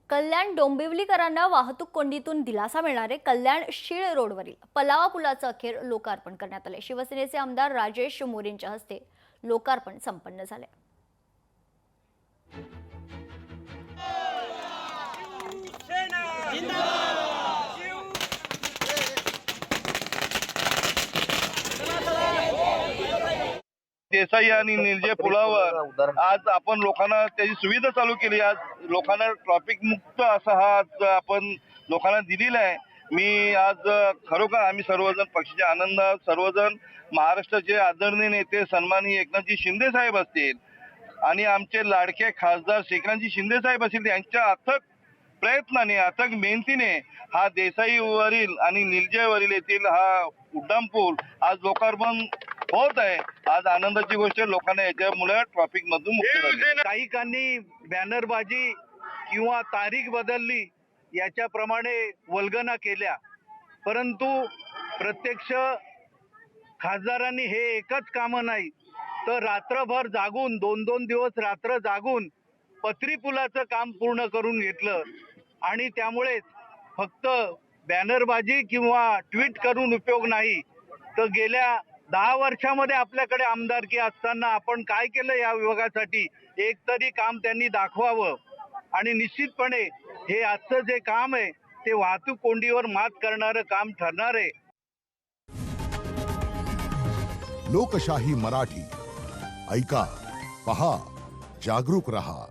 कल्याण डोंबिवलीकरांना वाहतूक कोंडीतून दिलासा मिळणार आहे। कल्याण शीळ रोडवरील पलावा पुलाचं अखेर लोकार्पण करण्यात आले। शिवसेनेचे आमदार राजेश मोरेंच्या हस्ते लोकार्पण संपन्न झाले। देसाई आणि निर्जय पुलावर आज आपण लोकांना त्याची सुविधा चालू केली। आज लोकांना ट्रॅफिक मुक्त असा हा आज आपण लोकांना दिलेला आहे। मी आज खरोखर आम्ही सर्वजण पक्षाचे आनंद सर्वजण महाराष्ट्राचे आदरणीय नेते सन्माननीय एकनाथजी शिंदे साहेब असतील आणि आमचे लाडके खासदार श्रीकांतजी शिंदे साहेब असतील, यांच्या अथक प्रयत्नाने अथक मेहनतीने हा देसाईवरील आणि निर्जयवरील येथील हा उड्डाणपूल आज लोकार्पण होत आहे। आज आनंदाची गोष्ट लोकांना याच्यामुळे ट्रॅफिक मधून मुक्त झाले। काहीकांनी बॅनरबाजी किंवा तारीख बदलली याच्याप्रमाणे वल्गना केल्या, परंतु प्रत्यक्ष खासदारांनी हे एकच कामं नाही तर रात्रभर जागून 2-2 दिवस रात्र जागून पत्री पुलाचं काम पूर्ण करून घेतलं। आणि त्यामुळे फक्त बॅनरबाजी किंवा ट्विट करून उपयोग नाही, तर गेल्या 10 वर्षामध्ये आपल्याकडे आमदारकी असताना आपण काय केलं या विभागासाठी, एक तरी काम त्यांनी दाखवावं। आणि निश्चितपणे हे आजचं जे काम आहे ते वाहतूक कोंडीवर मात करणारं काम ठरणार आहे। लोकशाही मराठी ऐका, पहा, जागरूक रहा।